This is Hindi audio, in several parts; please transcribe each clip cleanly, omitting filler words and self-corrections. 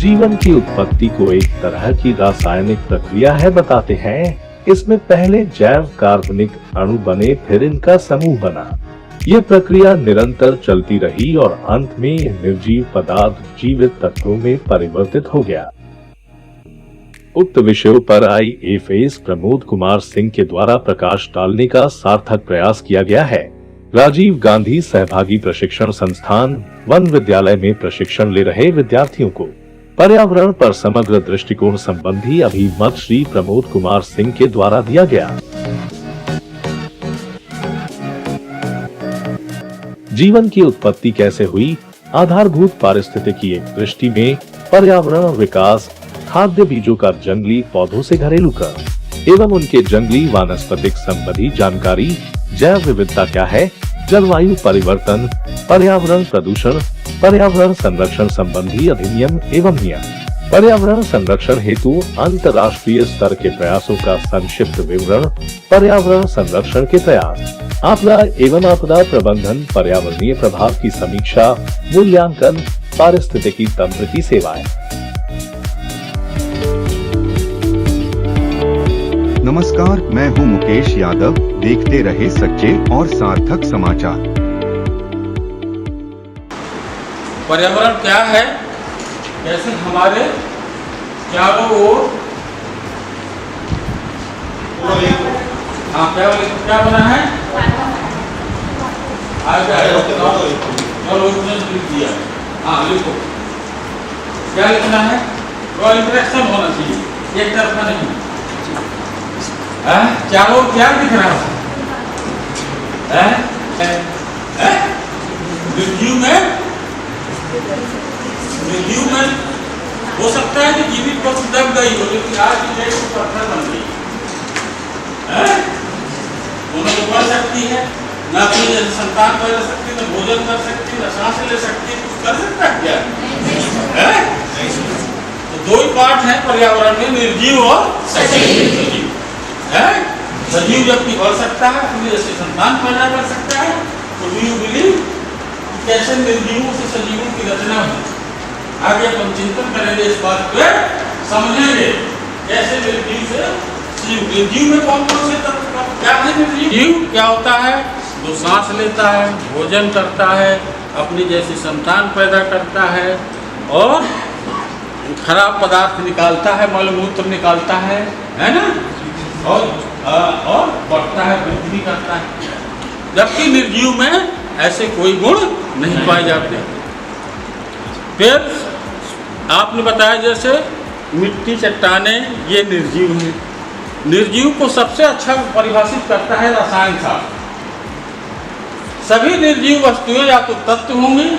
जीवन की उत्पत्ति को एक तरह की रासायनिक प्रक्रिया है बताते हैं। इसमें पहले जैव कार्बनिक अणु बने, फिर इनका समूह बना। यह प्रक्रिया निरंतर चलती रही और अंत में निर्जीव पदार्थ जीवित तत्वों में परिवर्तित हो गया। उक्त विषयों पर IAS प्रमोद कुमार सिंह के द्वारा प्रकाश डालने का सार्थक प्रयास किया गया है। राजीव गांधी सहभागी प्रशिक्षण संस्थान वन विद्यालय में प्रशिक्षण ले रहे विद्यार्थियों को पर्यावरण पर समग्र दृष्टिकोण संबंधी अभिमत श्री प्रमोद कुमार सिंह के द्वारा दिया गया। जीवन की उत्पत्ति कैसे हुई, आधारभूत पारिस्थितिकी एक दृष्टि में पर्यावरण विकास, खाद्य बीजों का जंगली पौधों से घरेलू कर एवं उनके जंगली वानस्पतिक संबंधी जानकारी, जैव विविधता क्या है, जलवायु परिवर्तन, पर्यावरण प्रदूषण, पर्यावरण संरक्षण संबंधी अधिनियम एवं नियम, पर्यावरण संरक्षण हेतु अंतर्राष्ट्रीय स्तर के प्रयासों का संक्षिप्त विवरण, पर्यावरण संरक्षण के प्रयास, आपदा एवं आपदा प्रबंधन, पर्यावरणीय प्रभाव की समीक्षा, मूल्यांकन, पारिस्थितिकी तंत्र की सेवाएं। नमस्कार, मैं हूं मुकेश यादव। देखते रहे सच्चे और सार्थक समाचार। पर्यावरण क्या है, कैसे हमारे चारों ओर क्या बना है, लिखो क्या लिखना है, तो इंटरेक्शन होना चाहिए, एक तरफा नहीं। चारों क्या दिख रहा है, रिव्यू में हो सकता है कि जीवित वस्तु दब गई हो, लेकिन आज की डेट में पत्थर बन गई है, उन्हें बढ़ सकती है, न अपनी संतान पैदा कर सकती, न भोजन कर सकती, न सांस ले सकती, कुछ कर सकता है क्या है? तो दो ही पार्ट है पर्यावरण में, निर्जीव और सजीव है। सजीव जबकि बढ़ सकता है, अपनी जैसे संतान पैदा कर सकता है, तो डू यू बिलीव कैसे निर्जीवों से सजीवों की रचना हुई। आगे अपन चिंतन करेंगे इस बात पे, समझेंगे कैसे निर्जीव से सजीव। निर्जीव में कौन कौन से तत्व क्या है? निर्जीव क्या होता है? जो सांस लेता है, भोजन करता है, अपनी जैसी संतान पैदा करता है और खराब पदार्थ निकालता है, मल मूत्र निकालता है ना, और बढ़ता है, वृद्धि करता है। जबकि निर्जीव में ऐसे कोई गुण नहीं पाए जाते। फिर आपने बताया जैसे मिट्टी, चट्टाने, ये निर्जीव हैं। निर्जीव को सबसे अच्छा परिभाषित करता है रसायन शास्त्र। सभी निर्जीव वस्तुएं या तो तत्व होंगी,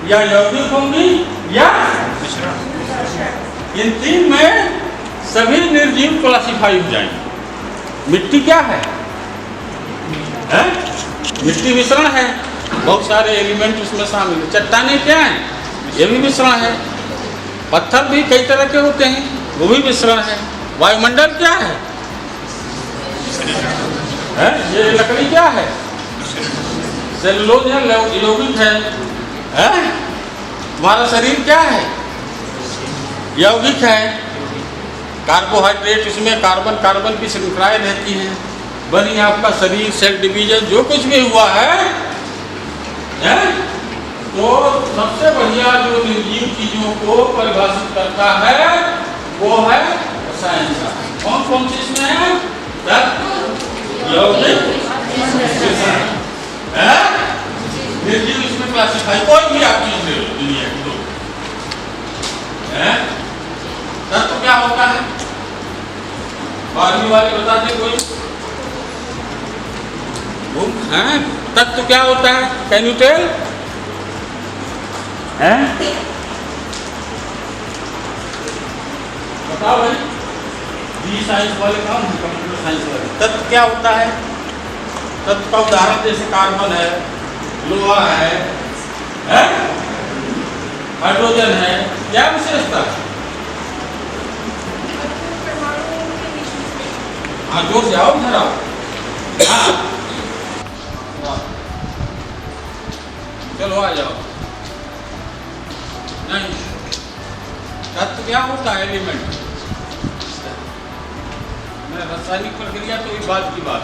या यौगिक होंगी, या इन तीन में सभी निर्जीव क्लासिफाई हो जाएंगे। मिट्टी क्या है? मिट्टी मिश्रण है, बहुत सारे एलिमेंट उसमें शामिल है। चट्टाने क्या है? ये भी मिश्रण है। पत्थर भी कई तरह के होते हैं, वो भी मिश्रण है। वायुमंडल क्या है? ये लकड़ी क्या है? सेलुलोज है, यौगिक है। तुम्हारा शरीर क्या है? यौगिक है। कार्बोहाइड्रेट, इसमें कार्बन कार्बन की श्रृंखलाएं रहती हैं, बनी आपका शरीर, सेल डिवीजन जो कुछ भी हुआ है? तो सबसे बढ़िया जो निर्जीव चीजों को परिभाषित करता है वो है रसायन शास्त्र। कौन कौन सी इसमें है? यौगिक, निर्जीव इसमें क्लासिफाई, कोई भी आप चीज ले लो दुनिया की, तत्व क्या होता है? बारहवीं वाले बता दे कोई। तत्व क्या होता है? Can you tell? बताओ भाई, बी साइंस वाले कौन है? कंप्यूटर साइंस वाले। तत्व क्या होता है? तत्व का उदाहरण जैसे कार्बन है, लोहा है, हाइड्रोजन है, क्या विशेषता? हाँ, जोर से आओ, इधर आओ। चलो आ जाओ। नहीं, तत्व बात की बात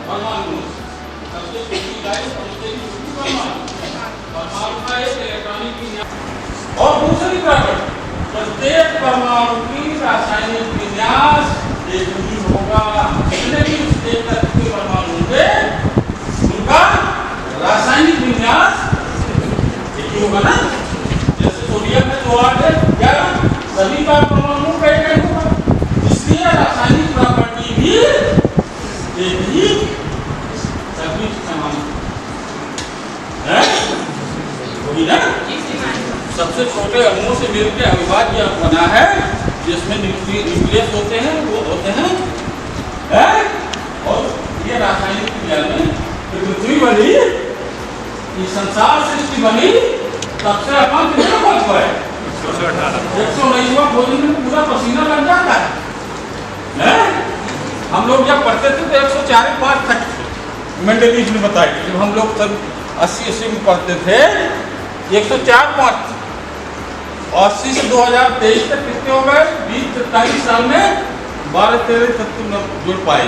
परमाणु सबसे छोटी इकाई सबसे छोटी परमाणु का एक इलेक्ट्रॉनिक विन्यास और दूसरी प्रॉपर्टी प्रत्येक परमाणु की रासायनिक विन्यास एक ही होगा। जितने भी एक तत्व के परमाणु होंगे उनका रासायनिक विन्यास एक ही होगा ना। जैसे सोडियम में 2 8 है 11 सभी का परमाणु का एक होगा, इसलिए रासायनिक प्रॉपर्टी भी एक ही सभी समान है वही ना। सबसे छोटे अणुओं से मिलकर अविभाज्य बना है जिसमें न्यूक्लियस होते हैं वो होते हैं और ये रासायनिक क्रिया में पृथ्वी बनी, ये संसार सृष्टि बनी, तब से अपन कितना पद है 119वां भोजन में पूरा पसीना लग जाता है। हम लोग जब पढ़ते थे तो 104 पाठ तक मेंडलीव ने बताया। जब हम लोग तब 80 में पढ़ते थे 104 पाठ, 80 से 2023 तक कितने हो गए? 20-43 साल में 12-13 तत्व जुड़ पाए।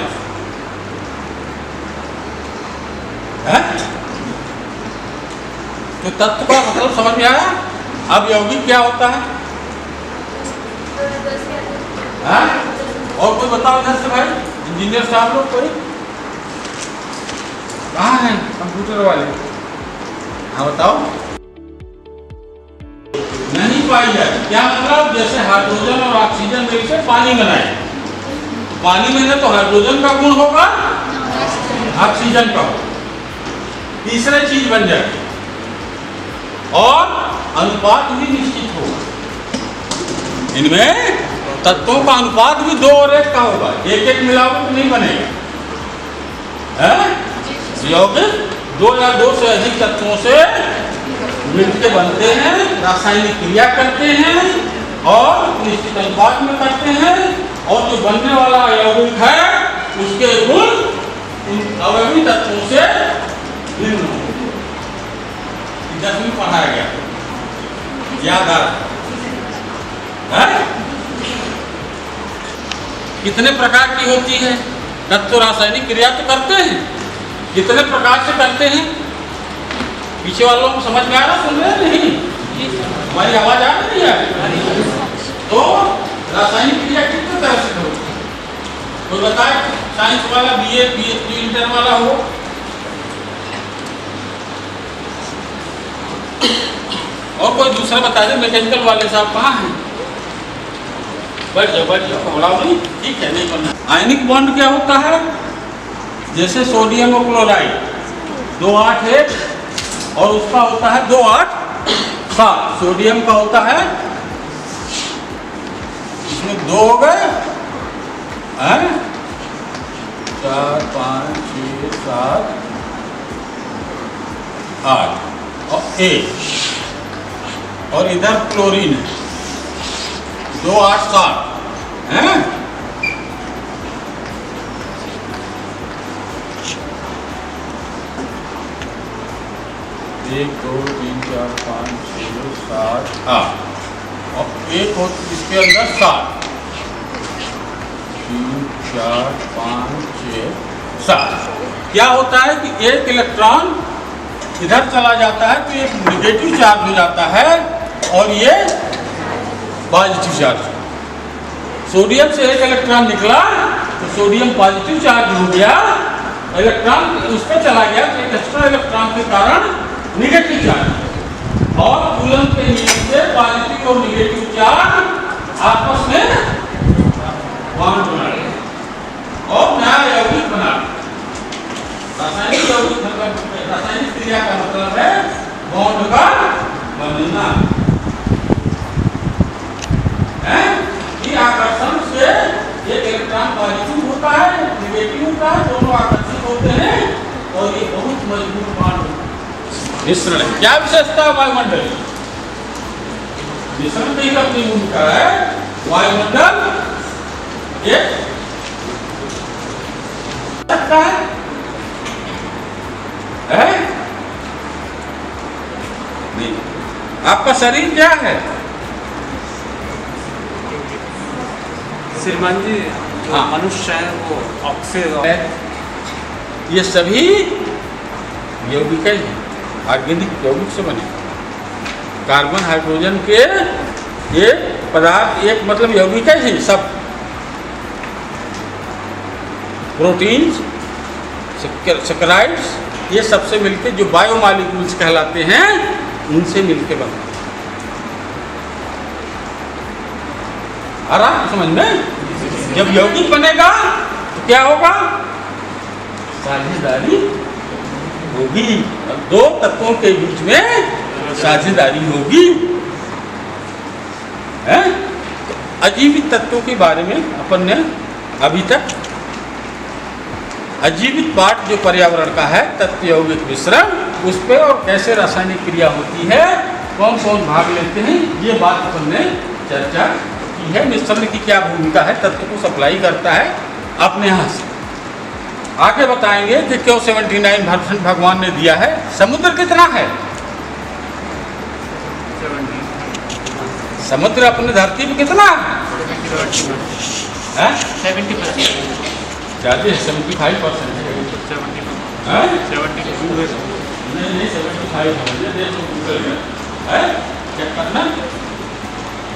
तो तत्व का मतलब समझ में आया। अब यौगिक क्या होता है? और कोई बताओ इधर से भाई, इंजीनियर साहब लोग कोई कहाँ हैं? कंप्यूटर वाले, हाँ बताओ। नहीं पाई जाए क्या मतलब? जैसे हाइड्रोजन और ऑक्सीजन मिलकर पानी बनाए, पानी में ना तो हाइड्रोजन का गुण होगा ऑक्सीजन का, तीसरी चीज बन जाए और अनुपात भी निश्चित होगा। इनमें तत्वों का अनुपात भी 2 और 1 का होगा, 1-1 मिलावट नहीं बनेगा। यौगिक 2 या 2 से अधिक तत्वों से मिलके बनते हैं, रासायनिक क्रिया करते हैं और निश्चित अनुपात में करते हैं, और जो बनने वाला यौगिक है उसके गुण उन अवयवी तत्वों से भिन्न होंगे। 10वीं पढ़ाया गया, याद आ रहा है? कितने प्रकार की होती है तत्व? रासायनिक क्रिया तो करते हैं, कितने प्रकार से करते हैं? पीछे वालों को समझ में आ रहा? सुन रहे नहीं? हमारी आवाज आ रही है? तो रासायनिक क्रिया कितने तरह से होती है? कोई बताए? साइंस वाला, BA PhD इंटर वाला हो। और कोई दूसरा बता दे। मैकेनिकल वाले साहब कहाँ हैं? बैठ जाओ घबराओ नहीं, ठीक है, नहीं बनना। आयनिक बॉन्ड क्या होता है? जैसे सोडियम और क्लोराइड 2 8 है और उसका होता है 2 8 7। सोडियम का होता है, इसमें 2 हो गए, 4 5 6 7 8 और 1, और इधर क्लोरीन है 2 8 7 है। 1 2 3 4 5 6 7 8 और एक हो इसके अंदर 7 3 4 5 6 7। क्या होता है कि एक इलेक्ट्रॉन इधर चला जाता है तो एक नेगेटिव चार्ज हो जाता है और ये पॉजिटिव चार्ज। सोडियम से एक इलेक्ट्रॉन निकला तो सोडियम पॉजिटिव चार्ज हो गया, इलेक्ट्रॉन उस पर चला गया तो एक एक्स्ट्रा इलेक्ट्रॉन के कारण नेगेटिव चार्ज, और कूलम के नियम से पॉजिटिव और नेगेटिव चार्ज आपस में बॉन्ड बना और नया यौगिक बना। रासायनिक यौगिक मतलब रासायनिक क्रिया का मतलब है बॉन्ड का बनना है। ये आकर्षण से एक इलेक्ट्रॉन पॉजिटिव होता है, नेगेटिव होता है, दोनों आकर्षित होते हैं और ये बहुत मजबूत बॉन्ड मिश्रण है। क्या विशेषता है वायुमंडल? मिश्रण की अपनी भूमिका है। वायुमंडल एक सकता है नहीं। आपका शरीर क्या है? श्रीमान जी जो हाँ। मनुष्य है वो ऑक्सीजन है। ये सभी यौगिक ही हैं, ऑर्गेनिक यौगिक से बने। कार्बन हाइड्रोजन के ये पदार्थ एक मतलब यौगिक ही सब। प्रोटीन्स, सैकराइड्स, ये सबसे मिलके जो बायोमॉलिक्यूल्स कहलाते हैं, इनसे मिलके बनते हैं। आ रहा समझ में? जब यौगिक बनेगा तो क्या होगा? साझेदारी होगी। अब दो तत्वों के बीच में साझेदारी होगी। है? तो अजीवित तत्वों के बारे में अपन ने अभी तक, अजीवित पार्ट जो पर्यावरण का है, तत्व यौगिक मिश्रण, उस पे और कैसे रासायनिक क्रिया होती है, कौन कौन भाग लेते हैं, ये बात अपन ने चर्चा की है। मिश्रण की क्या भूमिका है, तत्व को सप्लाई करता है अपने यहाँ से। आगे बताएंगे कि क्यों 79% भगवान ने दिया है। समुद्र कितना है? समुद्र अपने धरती पे कितना है? 70%। ज़्यादा है, 75% है। हाँ? नहीं 75 है। चेक करना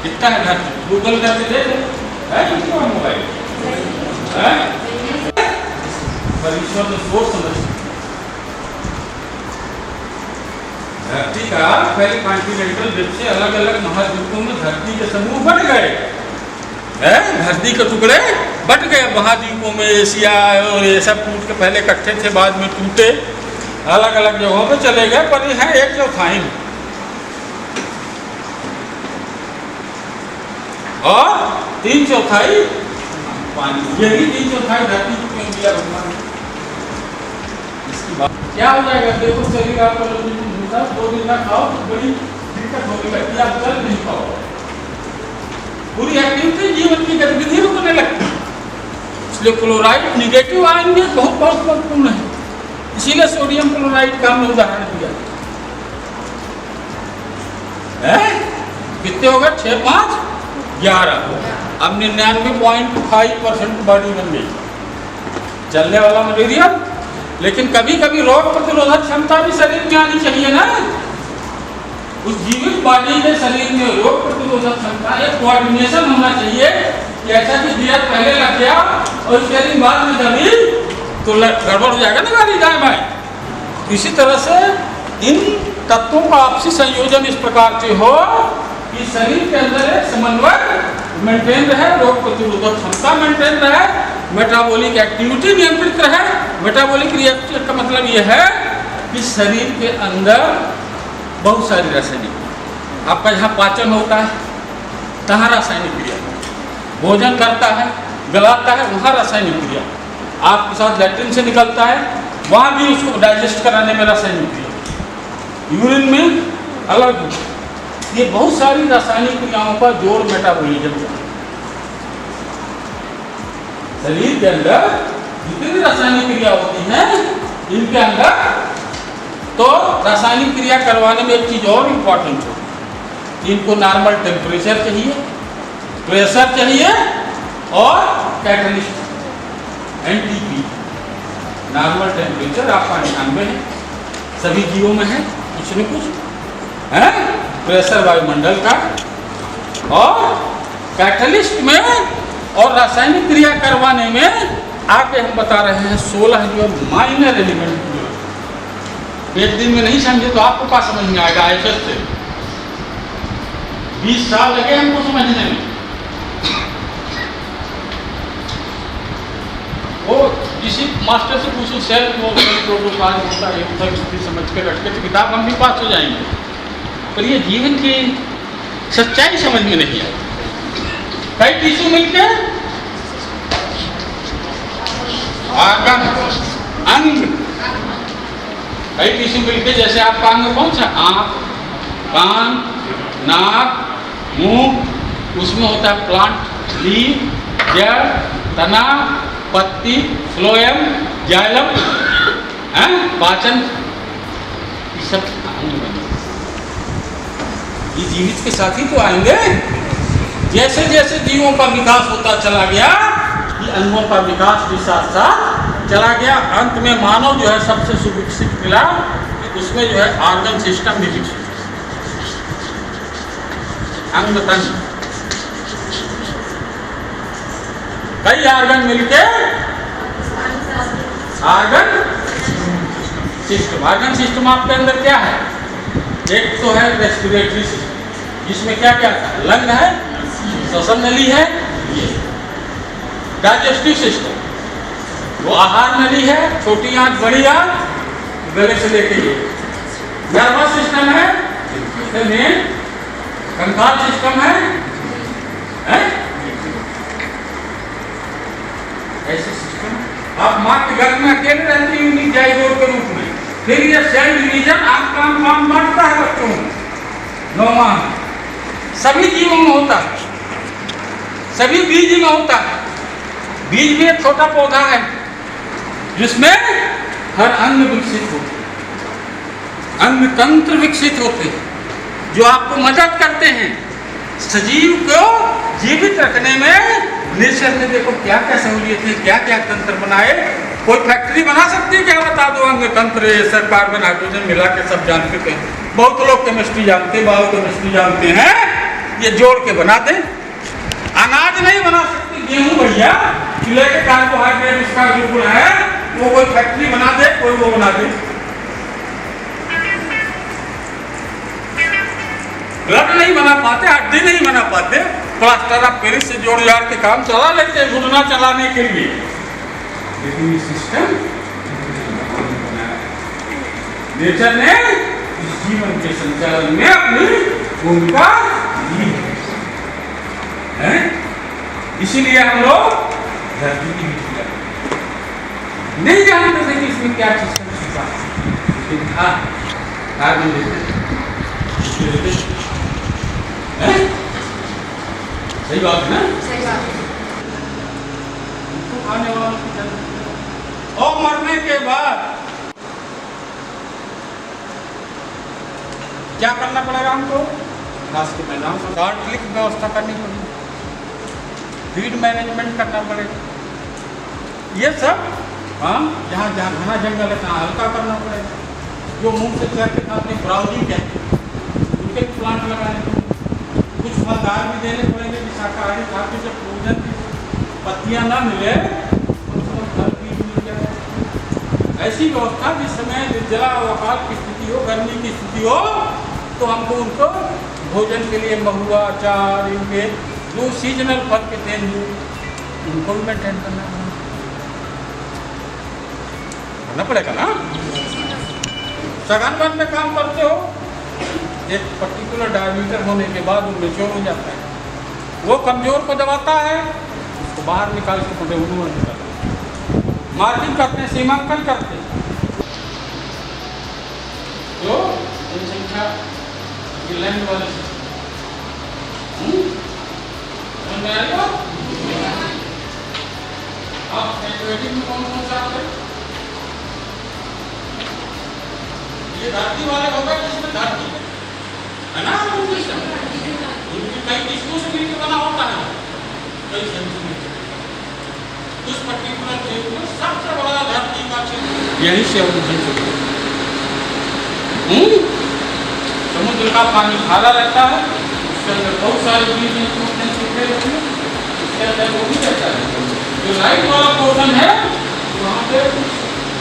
कितना है घर? गूगल करके देख है कितना मोबाइल है? पर ईश्वर ने सोच समझ धरती का पहले कॉन्टिनेंटल द्वीप से अलग अलग महाद्वीपों में धरती के समूह बढ़ गए है। धरती के टुकड़े बट गए महाद्वीपों में। एशिया और ये सब टूट के पहले इकट्ठे थे, बाद में टूटे, अलग अलग जगहों पे चले गए, पर ये है 1/4 और 3/4 पानी। यही 3/4 धरती को क्यों दिया भगवान ने? इसकी बात क्या हो जाएगा? देखो शरीर आपका 2 दिन का खाओ तो बड़ी दिक्कत होगी, लगती आप चल नहीं पाओ, पूरी एक्टिविटी जीवन की गतिविधि रुकने लगती। इसलिए क्लोराइड निगेटिव आएंगे बहुत महत्वपूर्ण है। इसीलिए सोडियम क्लोराइड का हमने उदाहरण दिया है। कितने हो गए? 6, 5, 11। अब 99.5% बॉडी बन गई, चलने वाला मटेरियल। लेकिन कभी कभी रोग प्रतिरोधक क्षमता भी शरीर में आनी चाहिए ना। उस जीवित बॉडी के शरीर में रोग प्रतिरोधक क्षमता, एक कोऑर्डिनेशन होना चाहिए कि ऐसा कि दिया पहले लग गया और उसके दिन बाद में दबी तो गड़बड़ हो जाएगा ना गाड़ी दाएं बाएं। इसी तरह से इन तत्वों का आपसी संयोजन इस प्रकार से हो कि शरीर के अंदर एक समन्वय मेंटेन रहे, रोग प्रतिरोधक क्षमता मेंटेन रहे, मेटाबॉलिक एक्टिविटी नियंत्रित रहे। मेटाबॉलिक रिएक्शन का मतलब यह है कि शरीर के अंदर बहुत सारी रासायनिक, आपका जहाँ पाचन होता है तहाँ रासायनिक क्रिया, भोजन करता है गलाता है वहाँ रासायनिक क्रिया, आपके साथ लैट्रिन से निकलता है वहाँ भी उसको डाइजेस्ट कराने में रासायनिक क्रिया, यूरिन में अलग, ये बहुत सारी रासायनिक क्रियाओं का जोड़ मेटाबॉलिज्म है। शरीर के अंदर जितनी रासायनिक क्रिया होती है इनके अंदर तो रासायनिक क्रिया करवाने में एक चीज और इम्पोर्टेंट है, इनको नॉर्मल टेम्परेचर चाहिए, प्रेशर चाहिए और कैटलिस्ट एनटीपी। नॉर्मल टेम्परेचर आपका 98 है, सभी जीवों में है कुछ न कुछ है, प्रेशर वायुमंडल का, और कैटलिस्ट में और रासायनिक क्रिया करवाने में आगे हम बता रहे हैं 16 जो माइनर एलिमेंट। एक दिन में नहीं समझे तो आपको क्या समझ में आएगा? ऐसे से 20 साल लगे हमको समझने में। वो किसी मास्टर से पूछो सेल प्रोटोकॉल होता है, सब स्थिति समझ के रख के तो किताब हम भी पास हो जाएंगे, पर ये जीवन की सच्चाई समझ में नहीं आई। कई टिश्यू मिलके अंग, कई टिश्यू मिलके, जैसे आपका अंग कौन सा? आँख, कान, नाक, मुंह, उसमें होता है प्लांट लीफ, जड़, तना, पत्ती, फ्लोएम, जाइलम, पाचन, ये सब अंग बने। ये जीवित के साथ ही तो आएंगे। जैसे जैसे जीवों का विकास होता चला गया कि अंगों का विकास भी साथ साथ चला गया। अंत में मानव जो है सबसे सुविकसित मिला कि उसमें जो है ऑर्गन सिस्टम भी विकसित, अंग तंत्र, कई ऑर्गन मिलके ऑर्गन सिस्टम। ऑर्गन सिस्टम आपके अंदर क्या है? एक तो है रेस्पिरेटरी सिस्टम, जिसमें क्या क्या था? लंग है, श्वसन नली है, ये डाइजेस्टिव सिस्टम वो आहार नली है, छोटी आंत बड़ी आंत, गले से लेके ये नर्वस सिस्टम है, मेन कंकाल सिस्टम है, ऐसे सिस्टम। आप माँ के गर्भ में अकेले रहती हैं यूनिजाइगोट के रूप में, फिर ये सेल डिवीजन आप काम बांटता है बच्चों में 9 माह में। सभी जीवों में होता है, सभी बीज में होता है। बीज भी एक छोटा पौधा है जिसमें हर अंग विकसित होते हैं, अंग तंत्र विकसित होते हैं जो आपको मदद करते हैं सजीव को जीवित रखने में। नेचर ने देखो क्या क्या सहूलियत है, क्या क्या तंत्र बनाए। कोई फैक्ट्री बना सकती है क्या? बता दो। अंग तंत्र सब कार्बन हाइड्रोजन मिला के सब जानते हैं। बहुत लोग केमिस्ट्री जानते हैं, बायो केमिस्ट्री जानते हैं। ये जोड़ के बना दे। अनाज नहीं बना सकती, गेहूं भैया लेके कार्बोहाइड्रेट इसका जो गुण है वो कोई फैक्ट्री बना दे, कोई वो बना दे। ब्लड नहीं बना पाते, हड्डी नहीं बना पाते, प्लास्टर ऑफ पेरिस से जोड़ जाड़ के काम चला लेते हैं घुटना चलाने के लिए। लेकिन ये सिस्टम नेचर ने इस जीवन के संचालन में अपनी भूमिका दी है। इसीलिए हम लोग धरती की मिट्टी नहीं जानते थे कि इसमें क्या सिस्टम छिपा है, लेकिन था कार्बन लेते। सही बात है ना? सही बात है। खाने वालों की जरूरत और मरने के बाद क्या करना पड़ेगा हमको? घास के मैदान में गार्डलिक व्यवस्था करनी पड़ेगी, फीड मैनेजमेंट करना पड़ेगा। ये सब हाँ, जहाँ जहाँ घना जंगल है तहाँ हल्का करना पड़ेगा। जो मुंह से चढ़ के खाते ब्राउजिंग कहते हैं, उनके प्लांट लगाने पड़ेंगे। कुछ फलदार भी देने पड़ेंगे कि शाकाहारी खा के जब भोजन की पत्तियाँ ना मिले तो फल भी मिल जाए। ऐसी व्यवस्था जिस समय निर्जला अवकाल की स्थिति हो, गर्मी की स्थिति हो, तो हमको उनको भोजन के लिए महुआ, अचार, इनके जो सीजनल फल के तेंदू उनको भी मेंटेन करना पड़ेगा ना। सघन वन में काम करते हो, एक पर्टिकुलर डायमीटर होने के बाद वो मेच्योर हो जाता है, वो कमजोर को दबाता है, उसको बाहर निकाल के पूरे उन्होंने निकालते, मार्किंग करते हैं, सीमांकन करते हैं। जो जनसंख्या की लैंड वाले आप में कौन कौन सा आते हैं? ये धरती वाले होगा जिसमें धरती है ना, कई किस्मों से मिलकर बना होता है, कई सेंटीमीटर। उस पर्टिकुलर क्षेत्र में सबसे बड़ा धरती का क्षेत्र यही से समुद्र का पानी खारा रहता है, उसके अंदर बहुत सारे चीजें छिपे रहते हैं, उसके अंदर वो भी रहता है। जो लाइट वाला पोर्शन है वहाँ पे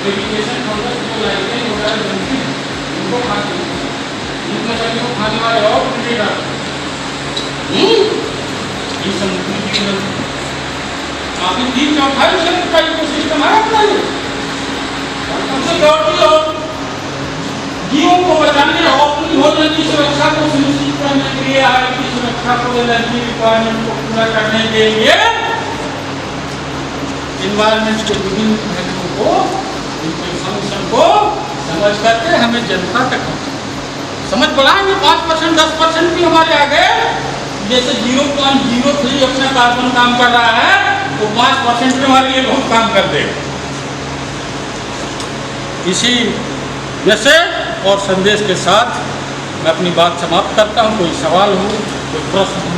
वेजिटेशन लाइटें वगैरह बनती है, उनको खाते हैं, उनमें सभी को खाने वाले और मिलेगा। ये समुद्री जीवन काफी 3/4 क्षेत्र का इकोसिस्टम है अपना। ये सबसे दौड़ती और जीवों को बचाने और अपनी भोजन की सुरक्षा को सुनिश्चित करने के लिए, आहार की सुरक्षा को, एनर्जी रिक्वायरमेंट को पूरा करने के लिए इन्वायरमेंट के विभिन्न पहलुओं को, उनके फंक्शन को समझ करके हमें जनता तक समझ बढ़ाएंगे। 5% 10% भी हमारे आगे, जैसे 0.03 अपना कार्बन काम कर रहा है तो 5% भी हमारे लिए बहुत काम कर देगा। इसी जैसे और संदेश के साथ मैं अपनी बात समाप्त करता हूँ। कोई सवाल हो, कोई प्रश्न हो